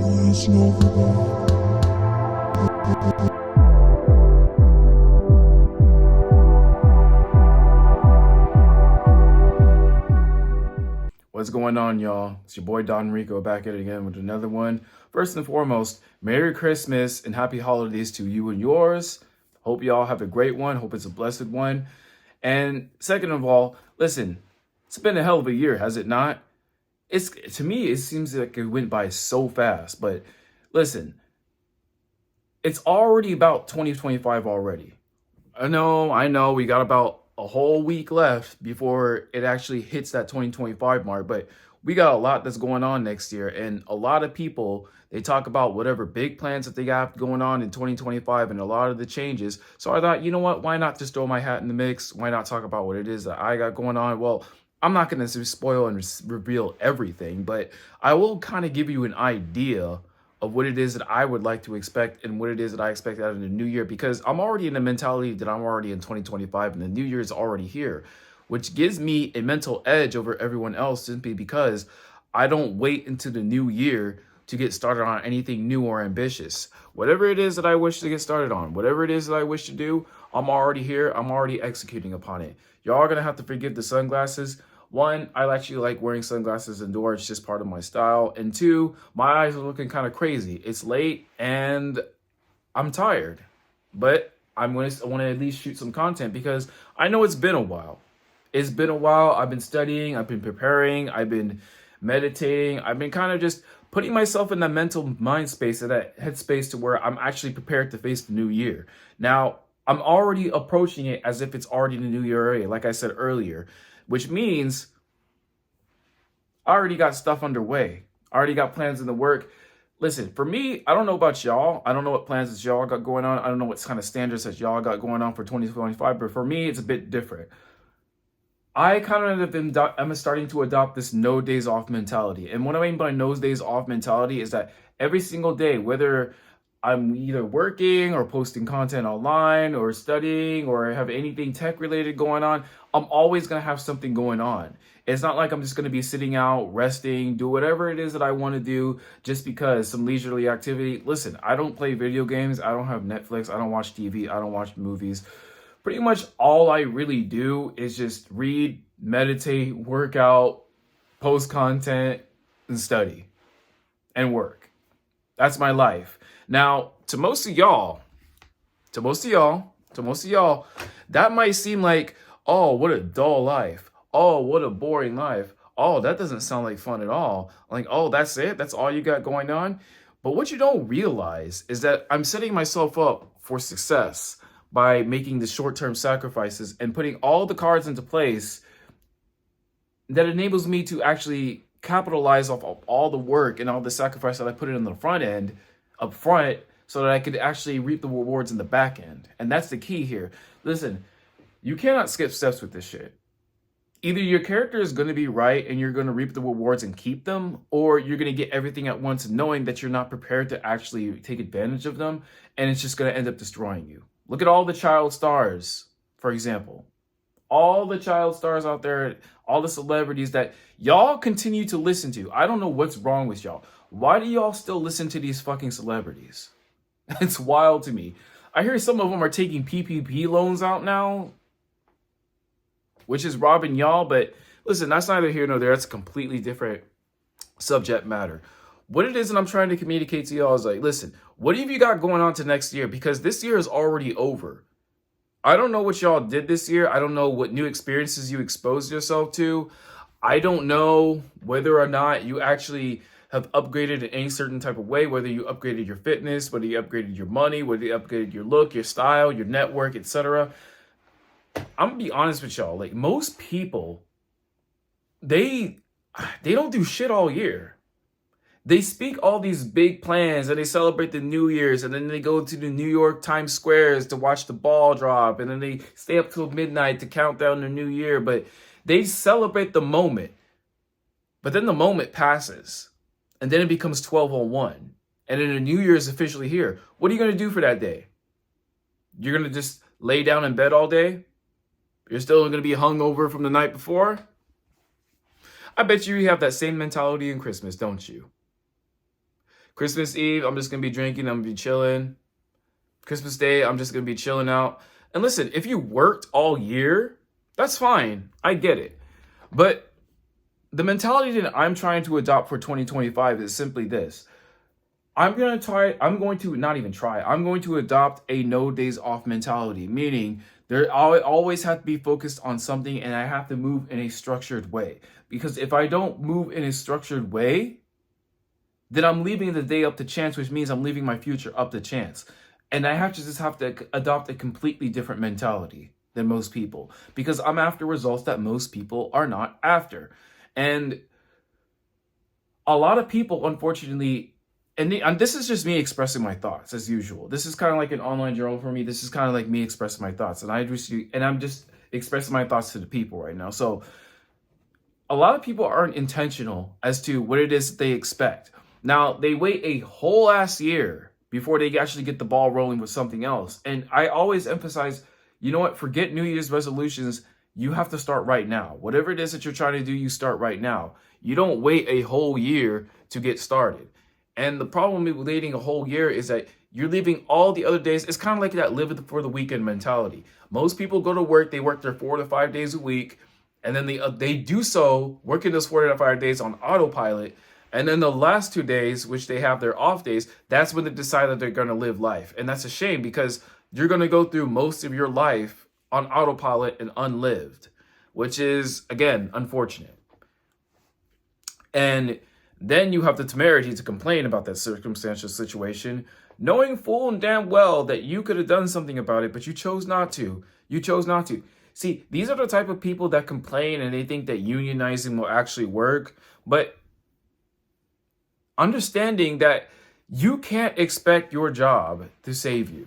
What's going on, y'all? It's your boy Don Rico back at it again with another one. First and foremost, Merry Christmas and Happy Holidays to you and yours. Hope y'all have a great one. Hope it's a blessed one. And second of all, listen, it's been a hell of a year, has it not? It's to me, it seems like it went by so fast. But listen, it's already about 2025 already. I know, we got about a whole week left before it actually hits that 2025 mark, but we got a lot that's going on next year. And a lot of people, they talk about whatever big plans that they got going on in 2025 and a lot of the changes. So I thought, you know what, why not just throw my hat in the mix? Why not talk about what it is that I got going on? Well, I'm not going to spoil and reveal everything, but I will kind of give you an idea of what it is that I would like to expect and what it is that I expect out of the new year, because I'm already in the mentality that I'm already in 2025 and the new year is already here, which gives me a mental edge over everyone else simply because I don't wait into the new year to get started on anything new or ambitious. Whatever it is that I wish to get started on, whatever it is that I wish to do, I'm already here. I'm already executing upon it. Y'all are going to have to forgive the sunglasses. One, I actually like wearing sunglasses indoors. It's just part of my style. And two, my eyes are looking kind of crazy. It's late and I'm tired. But I want to at least shoot some content because I know it's been a while. It's been a while. I've been studying. I've been preparing. I've been meditating. I've been kind of just putting myself in that mental mind space, or that headspace to where I'm actually prepared to face the new year. Now, I'm already approaching it as if it's already the new year already, like I said earlier, which means I already got stuff underway. I already got plans in the work. Listen, for me, I don't know about y'all. I don't know what plans that y'all got going on. I don't know what kind of standards that y'all got going on for 2025, but for me, it's a bit different. I kind of am starting to adopt this no days off mentality. And what I mean by no days off mentality is that every single day, whether I'm either working or posting content online or studying or have anything tech related going on, I'm always going to have something going on. It's not like I'm just going to be sitting out, resting, do whatever it is that I want to do just because some leisurely activity. Listen, I don't play video games. I don't have Netflix. I don't watch TV. I don't watch movies. Pretty much all I really do is just read, meditate, work out, post content, and study and work. That's my life. Now, to most of y'all, that might seem like, oh, what a dull life. Oh, what a boring life. Oh, that doesn't sound like fun at all. Like, oh, that's it? That's all you got going on? But what you don't realize is that I'm setting myself up for success by making the short-term sacrifices and putting all the cards into place that enables me to actually capitalize off of all the work and all the sacrifice that I put in on the front end, up front, so that I could actually reap the rewards in the back end. And that's the key here. Listen, you cannot skip steps with this shit. Either your character is going to be right and you're going to reap the rewards and keep them, or you're going to get everything at once knowing that you're not prepared to actually take advantage of them, and it's just going to end up destroying you. Look at all the child stars, for example. All the child stars out there, all the celebrities that y'all continue to listen to. I don't know what's wrong with y'all. Why do y'all still listen to these fucking celebrities? It's wild to me. I hear some of them are taking PPP loans out now, which is robbing y'all. But listen, that's neither here nor there. That's a completely different subject matter. What it is that I'm trying to communicate to y'all is like, listen, what have you got going on to next year? Because this year is already over. I don't know what y'all did this year. I don't know what new experiences you exposed yourself to. I don't know whether or not you actually have upgraded in any certain type of way, whether you upgraded your fitness, whether you upgraded your money, whether you upgraded your look, your style, your network, etc. I'm gonna be honest with y'all. Like, most people, they don't do shit all year. They speak all these big plans and they celebrate the New Year's, and then they go to the New York Times Squares to watch the ball drop, and then they stay up till midnight to count down the new year. But they celebrate the moment. But then the moment passes, and then it becomes 12:01, and then the New Year is officially here. What are you going to do for that day? You're going to just lay down in bed all day? You're still going to be hungover from the night before? I bet you have that same mentality in Christmas, don't you? Christmas Eve, I'm just going to be drinking. I'm going to be chilling. Christmas Day, I'm just going to be chilling out. And listen, if you worked all year, that's fine. I get it. But the mentality that I'm trying to adopt for 2025 is simply this. I'm going to adopt a no days off mentality, meaning I always have to be focused on something and I have to move in a structured way. Because if I don't move in a structured way, then I'm leaving the day up to chance, which means I'm leaving my future up to chance. And I have to adopt a completely different mentality than most people because I'm after results that most people are not after. And a lot of people, unfortunately, and this is just me expressing my thoughts as usual. This is kind of like an online journal for me. This is kind of like me expressing my thoughts. And I'm just expressing my thoughts to the people right now. So a lot of people aren't intentional as to what it is that they expect. Now, they wait a whole ass year before they actually get the ball rolling with something else. And I always emphasize, you know what? Forget New Year's resolutions. You have to start right now. Whatever it is that you're trying to do, you start right now. You don't wait a whole year to get started. And the problem with waiting a whole year is that you're leaving all the other days. It's kind of like that live for the weekend mentality. Most people go to work. They work their 4 to 5 days a week. And then they do so, working those 4 to 5 days on autopilot. And then the last 2 days, which they have their off days, that's when they decide that they're going to live life. And that's a shame because you're going to go through most of your life on autopilot and unlived, which is, again, unfortunate. And then you have the temerity to complain about that circumstantial situation, knowing full and damn well that you could have done something about it, but you chose not to. You chose not to. See, these are the type of people that complain and they think that unionizing will actually work, but understanding that you can't expect your job to save you.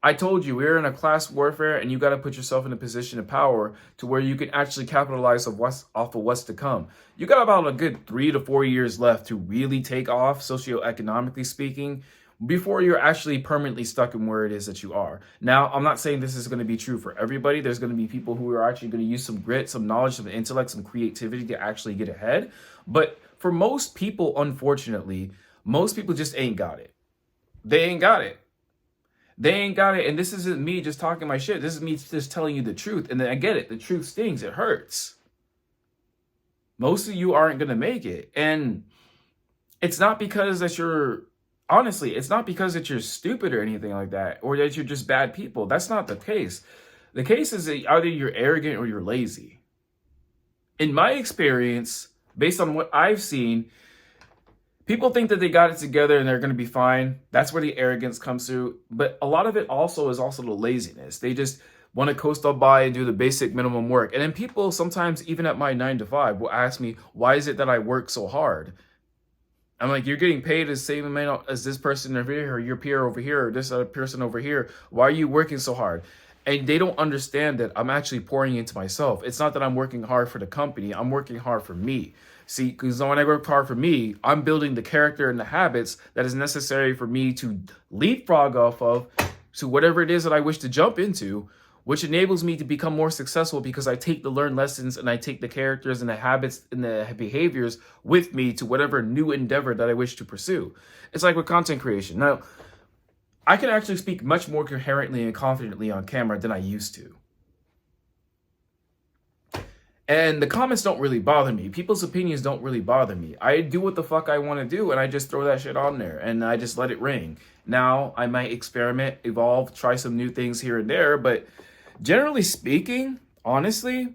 I told you, we're in a class warfare and you got to put yourself in a position of power to where you can actually capitalize off of what's to come. You got about a good 3 to 4 years left to really take off, socioeconomically speaking, before you're actually permanently stuck in where it is that you are. Now, I'm not saying this is going to be true for everybody. There's going to be people who are actually going to use some grit, some knowledge, some intellect, some creativity to actually get ahead. But for most people, unfortunately, most people just ain't got it. They ain't got it. They ain't got it. And this isn't me just talking my shit. This is me just telling you the truth. And then I get it. The truth stings. It hurts. Most of you aren't going to make it. And it's not because that honestly, it's not because that you're stupid or anything like that, or that you're just bad people. That's not the case. The case is that either you're arrogant or you're lazy. In my experience, based on what I've seen, people think that they got it together and they're going to be fine. That's where the arrogance comes through. But a lot of it is also the laziness. They just want to coast up by and do the basic minimum work. And then people sometimes, even at my 9 to 5, will ask me, why is it that I work so hard? I'm like, you're getting paid the same amount as this person over here, or your peer over here, or this other person over here. Why are you working so hard? And they don't understand that I'm actually pouring into myself. It's not that I'm working hard for the company. I'm working hard for me. See, because when I work hard for me, I'm building the character and the habits that is necessary for me to leapfrog off of to whatever it is that I wish to jump into, which enables me to become more successful because I take the learned lessons and I take the characters and the habits and the behaviors with me to whatever new endeavor that I wish to pursue. It's like with content creation. Now, I can actually speak much more coherently and confidently on camera than I used to. And the comments don't really bother me. People's opinions don't really bother me. I do what the fuck I want to do, and I just throw that shit on there, and I just let it ring. Now, I might experiment, evolve, try some new things here and there, but generally speaking, honestly,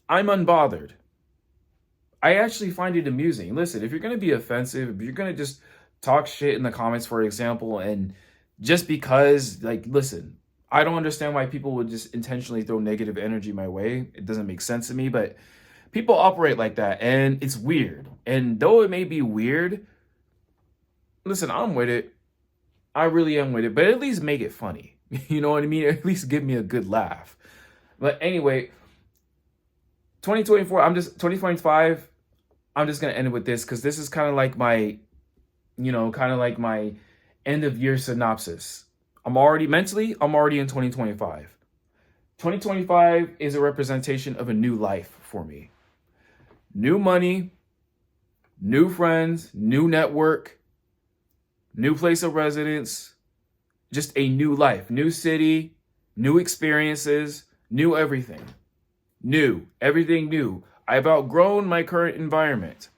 I'm unbothered. I actually find it amusing. Listen, if you're going to be offensive, if you're going to just talk shit in the comments, for example, and just because, like, listen, I don't understand why people would just intentionally throw negative energy my way. It doesn't make sense to me, but people operate like that, and it's weird. And though it may be weird, listen, I'm with it. I really am with it, but at least make it funny. You know what I mean? At least give me a good laugh. But anyway, 2025, I'm just going to end it with this because this is kind of like my end of year synopsis. I'm already in 2025. 2025 is a representation of a new life for me. New money, new friends, new network, new place of residence, just a new life, new city, new experiences, new everything. New, everything new. I've outgrown my current environment.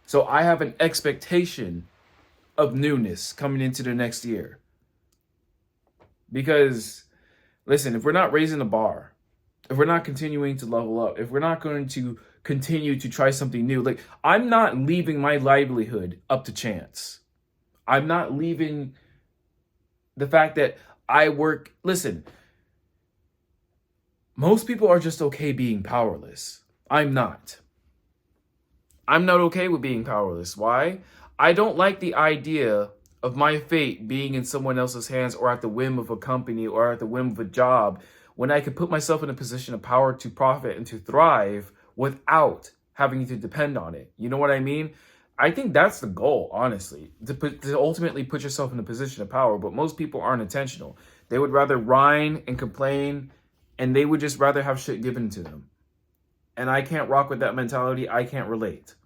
So I have an expectation of newness coming into the next year. Because, listen, if we're not raising the bar, if we're not continuing to level up, if we're not going to continue to try something new, like, I'm not leaving my livelihood up to chance. I'm not leaving the fact that I work. Listen, most people are just okay being powerless. I'm not. I'm not okay with being powerless. Why? I don't like the idea of my fate being in someone else's hands or at the whim of a company or at the whim of a job when I could put myself in a position of power to profit and to thrive without having to depend on it. You know what I mean? I think that's the goal, honestly, to ultimately put yourself in a position of power. But most people aren't intentional. They would rather whine and complain, and they would just rather have shit given to them. And I can't rock with that mentality. I can't relate.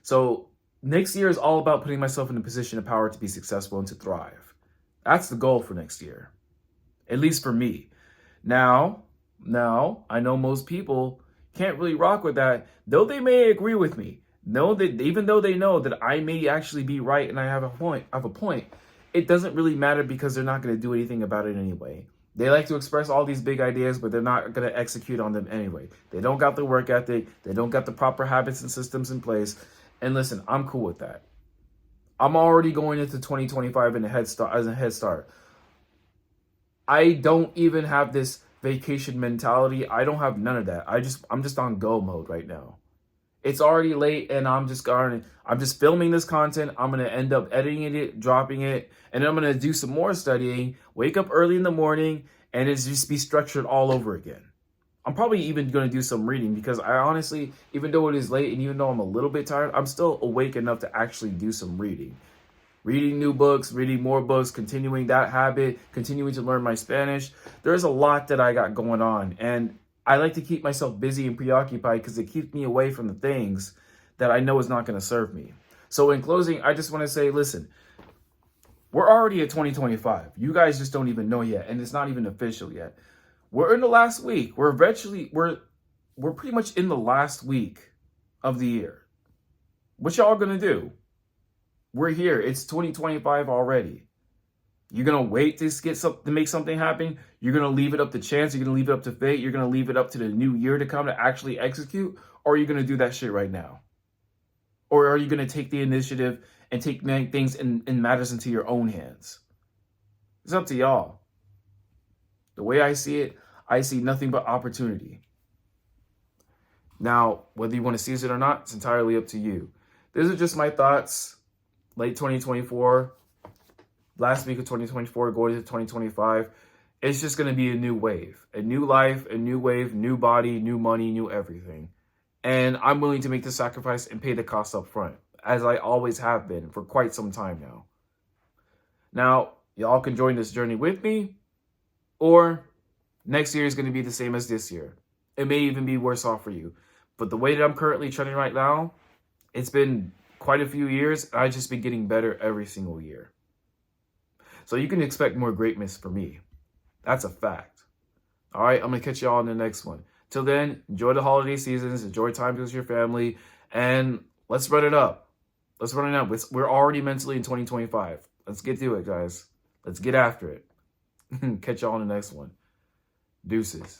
So next year is all about putting myself in a position of power to be successful and to thrive. That's the goal for next year, at least for me. Now, I know most people can't really rock with that, though they may agree with me. Know that even though they know that I may actually be right and I have a point, it doesn't really matter because they're not going to do anything about it anyway. They like to express all these big ideas, but they're not going to execute on them anyway. They don't got the work ethic. They don't got the proper habits and systems in place. And listen, I'm cool with that. I'm already going into 2025 in a head start. I don't even have this vacation mentality. I don't have none of that. I'm just on go mode right now. It's already late and I'm just filming this content. I'm going to end up editing it, dropping it, and then I'm going to do some more studying, wake up early in the morning, and it's just be structured all over again. I'm probably even going to do some reading because I honestly, even though it is late and even though I'm a little bit tired, I'm still awake enough to actually do some reading. Reading new books, reading more books, continuing that habit, continuing to learn my Spanish. There's a lot that I got going on, and I like to keep myself busy and preoccupied because it keeps me away from the things that I know is not going to serve me. So in closing, I just want to say, listen, we're already at 2025. You guys just don't even know yet, and it's not even official yet. We're in the last week. We're pretty much in the last week of the year. What y'all gonna do? We're here. It's 2025 already. You're gonna wait to make something happen. You're gonna leave it up to chance. You're gonna leave it up to fate. You're gonna leave it up to the new year to come to actually execute. Or are you gonna do that shit right now? Or are you gonna take the initiative and take things and matters into your own hands? It's up to y'all. The way I see it, I see nothing but opportunity. Now, whether you want to seize it or not, it's entirely up to you. These are just my thoughts. Late 2024, last week of 2024, going into 2025. It's just going to be a new wave, a new life, a new wave, new body, new money, new everything. And I'm willing to make the sacrifice and pay the cost up front, as I always have been for quite some time now. Now, y'all can join this journey with me, or next year is going to be the same as this year. It may even be worse off for you. But the way that I'm currently trending right now, it's been quite a few years. I've just been getting better every single year. So you can expect more greatness from me. That's a fact. All right, I'm going to catch y'all in the next one. Till then, enjoy the holiday seasons, enjoy time with your family, and let's run it up. Let's run it up. We're already mentally in 2025. Let's get to it, guys. Let's get after it. Catch y'all in the next one. Deuces.